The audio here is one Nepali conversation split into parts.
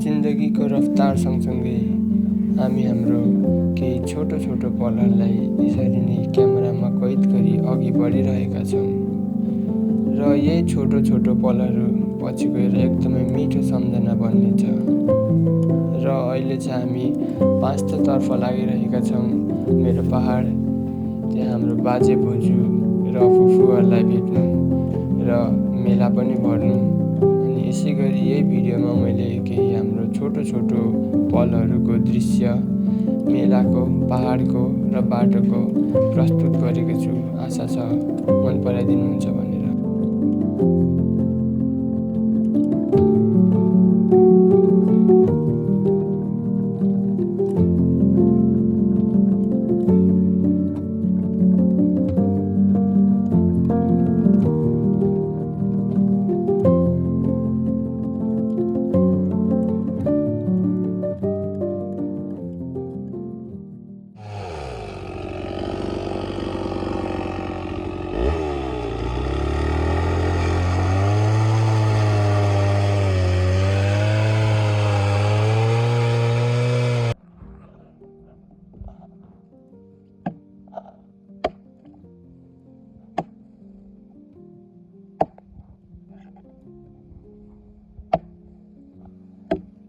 जिन्दगीको रफ्तार सँगसँगै हामी हाम्रो केही छोटो छोटो पलहरूलाई यसरी नै क्यामेरामा कैद गरी अघि बढिरहेका छौँ र यही छोटो छोटो पलहरू पछि गएर एकदमै मिठो सम्झना बन्नेछ। र अहिले चाहिँ हामी पाँचतर्फ लागिरहेका छौँ मेरो पहाड, त्यहाँ हाम्रो बाजे बोजू र फुपूहरूलाई भेट्नु र मेला पनि भर्नु। अनि यसै गरी यही भिडियोमा मैले केही हाम्रो छोटो छोटो पलहरूको दृश्य मेलाको, पहाडको र बाटोको प्रस्तुत गरेको छु। आशा छ मन पराइदिनुहुन्छ भनेर।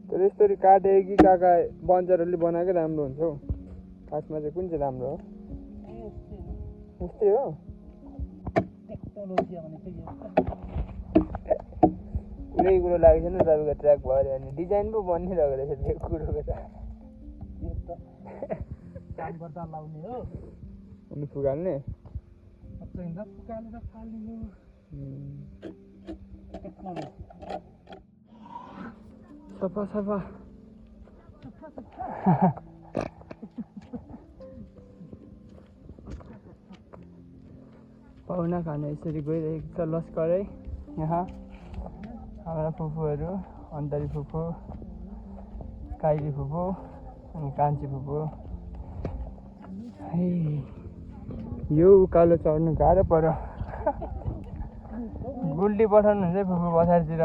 तर यसरी काटे कि काका बन्चरहरूले बनाएकै राम्रो हुन्छ हौ। खासमा चाहिँ कुन चाहिँ राम्रो हो? यस्तै हो। कुनै कुरो लागेको छैन तपाईँको ट्र्याक भयो भने डिजाइन पो बनिरहेको रहेछ त्यो कुरोको त। काम गर्दा लाउने हो अनि फुगाल्ने फुकालेर फाल्ने हो। सफा सफा पाहुना खाना यसरी गइरहेको छ लस्करै। यहाँ हाम्रा फुपूहरू, अन्तरी फुपू, काइली फुपू अनि कान्छी फुपू। है यो उकालो चढ्नु गाह्रो पर्यो। गुल्टी पठाउनु हुन्छ फुपू पछाडितिर।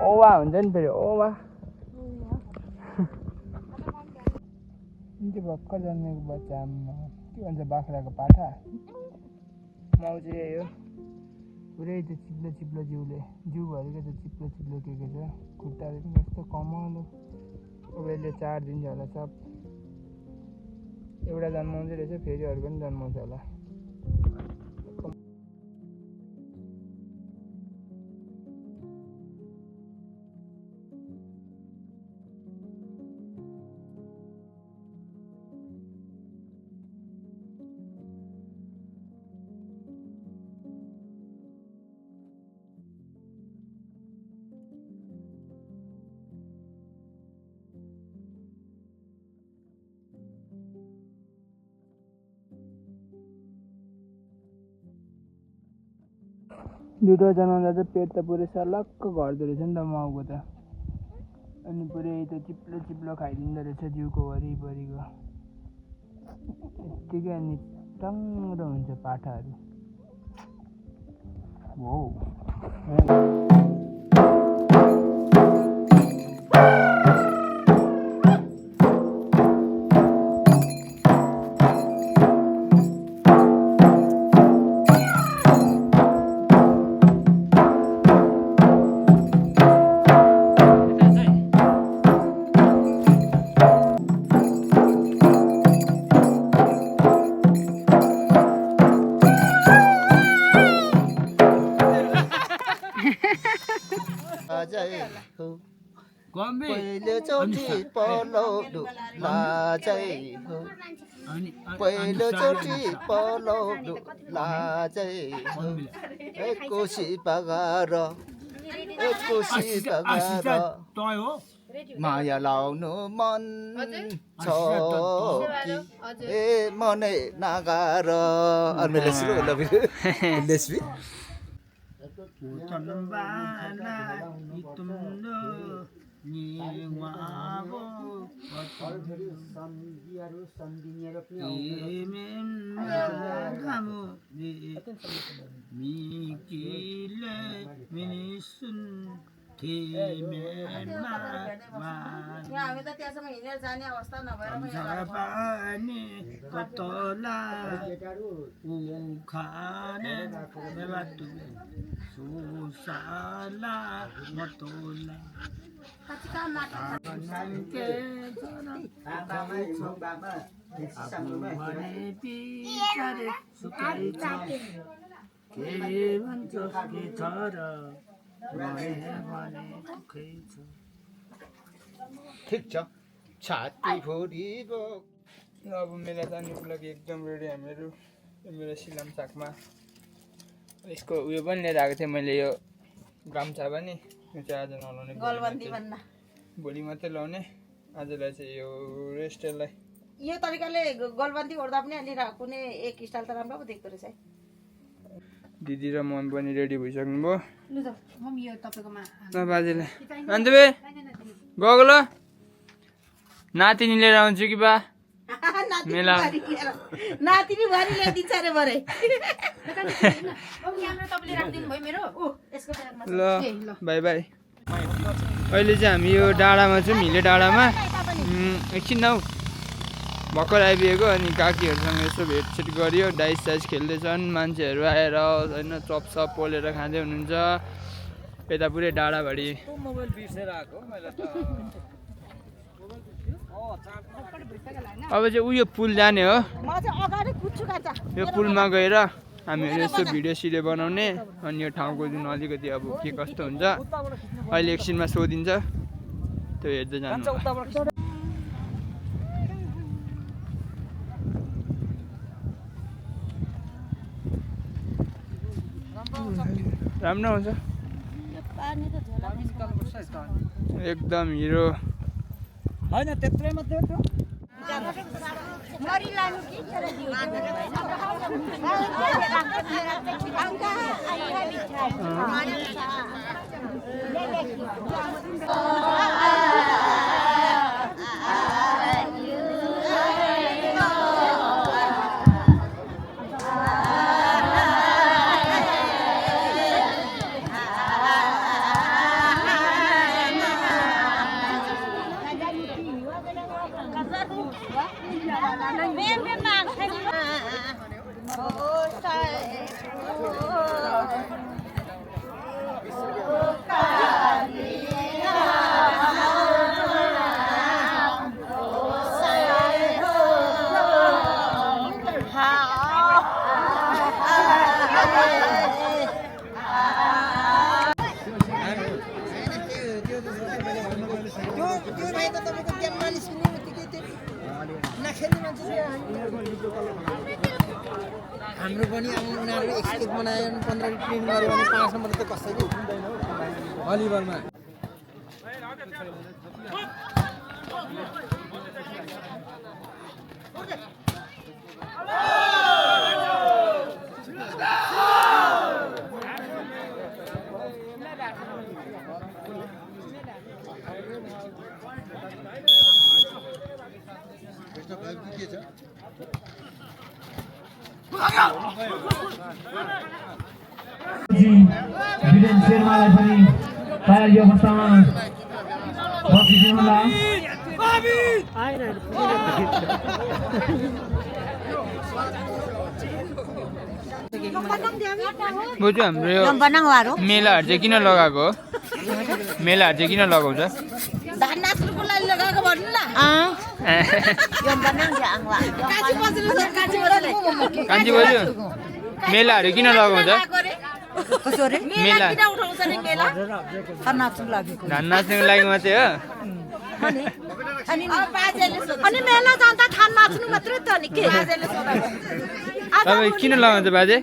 ओवा हुन्छ नि फेरि ओवा। त्यो भर्खर जन्मेको बच्चा के भन्छ बाख्राको पाठा। माउ चाहिँ यही हो। पुरै त्यो चिप्लो चिप्लो जिउभरिको त्यो चिप्लो चिप्लो के छ खुट्टाहरू पनि कस्तो कमालो। अब यसले 4 दिन छ होला सब। एउटा जन्माउँछ रहेछ, फेरि अरू पनि जन्माउँछ होला। दुधो जनाउँदा चाहिँ पेट त पुरै सलक्क घट्दो रहेछ नि त माउको त। अनि पुरै त्यो चिप्लो चिप्लो खाइदिँदो रहेछ जिउको वरिपरिको। यत्तिकै अनि टङ्ग्रो हुन्छ पाठाहरू। हो पहिलोचोटि पलौटु लाजै हो, पहिलोचोटि पलौटु लाजै हो, एकोसी बगार माया लाउनु मन छ कि ए मनै नगार। हामी त त्यहाँसम्म हिँडेर जाने अवस्था नभएर म यहाँ पानी कतला उखाने बाटु सुसाला मतोला के भन्छ के छ र ठिक छ छाती फोरी अब मेला जानुको लागि एकदम रेडी हामीहरू यो मेरो सिलाम सागमा यसको उयो पनि लिएर आएको थिएँ मैले यो गाम्छा पनि यो चाहिँ आज नलाउने गलबन्दी भन्न भोलि मात्रै लाउने आजलाई चाहिँ यो रेस्टलाई यो तरिकाले गलबन्दी ओर्दा पनि अलि कुनै एक स्टाइल त राम्रो पो देख्दो रहेछ है दिदी र मम्मी पनि रेडी भइसक्नु भयो लु त मम्मी यो तपाईकोमा ल बाजेलाई अन्त बे गएको ल नातिनी लिएर आउँछु कि बा मेला नातिनी भरि ल्याइदिन्छ अरे भरे ल बाई बाई अहिले चाहिँ हामी यो डाँडामा छौँ हिले डाँडामा एकछिन हौ भर्खर आइपुगेको अनि काकीहरूसँग यसो भेटसेट गऱ्यो डाइस साइस खेल्दैछन् मान्छेहरू आएर होइन चपसप पोलेर खाँदै हुनुहुन्छ यता पुरै डाँडाभरि अब चाहिँ उयो पुल जाने हो यो पुलमा गएर हामीहरू यसो भिडियो सिडियो बनाउने अनि यो ठाउँको जुन अलिकति अब के कस्तो हुन्छ अहिले एकछिनमा सोधिन्छ त्यो हेर्दै जानु राम्रो हुन्छ एकदम हिरो होइन त्यत्रै मात्रै हो हाम्रो पनि अब उनीहरू एक्सकेप बनायो 15 प्रिन्ट गर्यो भने 5 नम्बर त कसैले उठ्दैन भलिबलमा शेर्मालाई पनि सायद यो हप्तामा बक्सिदिनुहोला बोजू हाम्रो यो मेलाहरू चाहिँ किन लगाएको मेलाहरू चाहिँ किन लगाउँछ धान नाच्नुको लागि लगाएको भन्नु न कान्छी बोजू मेलाहरू किन लगाउँछ मेला धान नाच्नुको लागि मात्रै हो अनि मेला जाँदा थान नाच्नु मात्रै त नि के तपाईँ किन लगाउँछ बाजे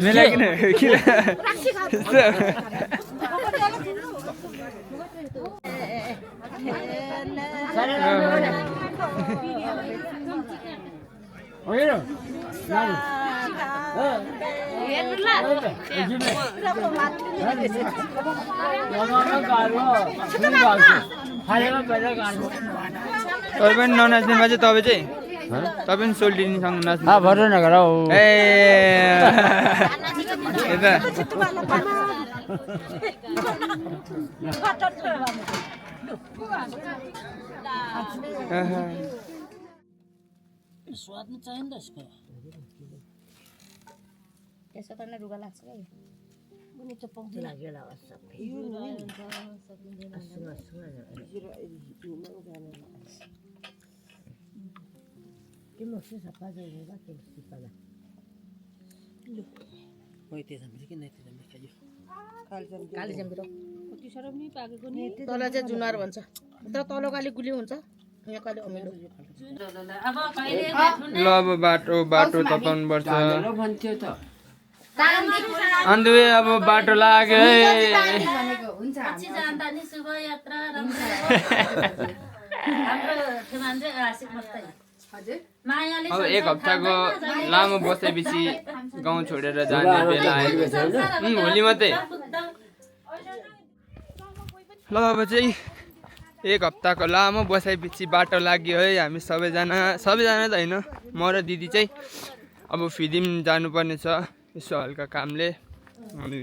मेला किन तपाईँ पनि ननाच्ने बाजे तपाईँ चाहिँ तपाईँ पनि सोल्टिनीसँग नाच्नु भर नगर ए यता स्वाद में चाहिए ना इसको यसो गर्न रुगा लाग्छ क्या मैंने चपाउँदै लाग्यो होला सबै के मस्त सफा गरेर के सिपाला ओइ त्यसमा चाहिँ किन यति जम्मै खायो काली जम्बिरो तल चाहिँ जुनार भन्छ तर तलको अलि गुलियो हुन्छ यहाँ कहिले अमिलो ल अब बाटो तपाउनु पर्छ अन्त अब बाटो लाग्यो है अब एक हप्ताको लामो बसेपछि गाउँ छोडेर जाने बेला आएको छ भोलि मात्रै ल अब चाहिँ एक हप्ताको लामो बसाइपछि बाटो लाग्यो है हामी सबैजना त होइन म र दिदी चाहिँ अब फिदिम जानुपर्ने छ यसो हल्का कामले अनि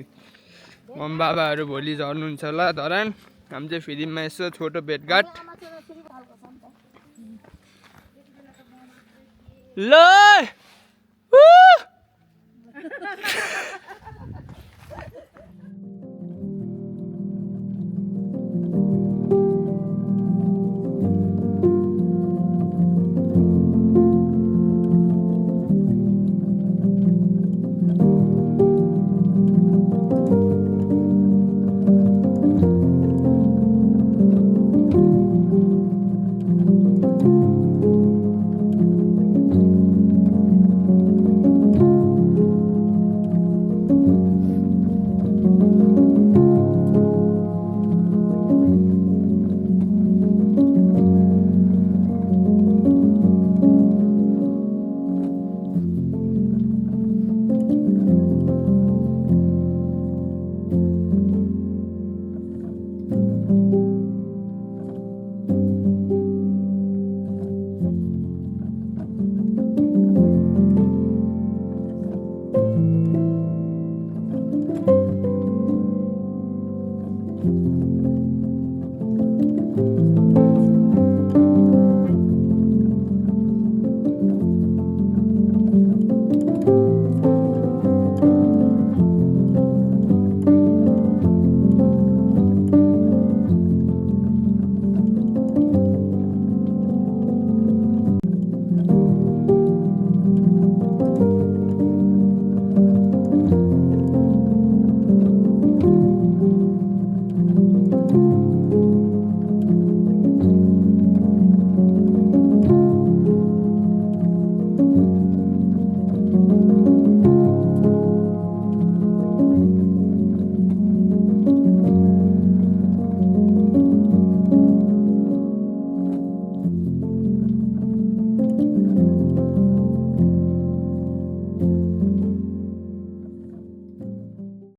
मम्मी बाबाहरू भोलि झर्नुहुन्छ होला धरान हामी चाहिँ फिदिममा यसो छोटो भेटघाट ल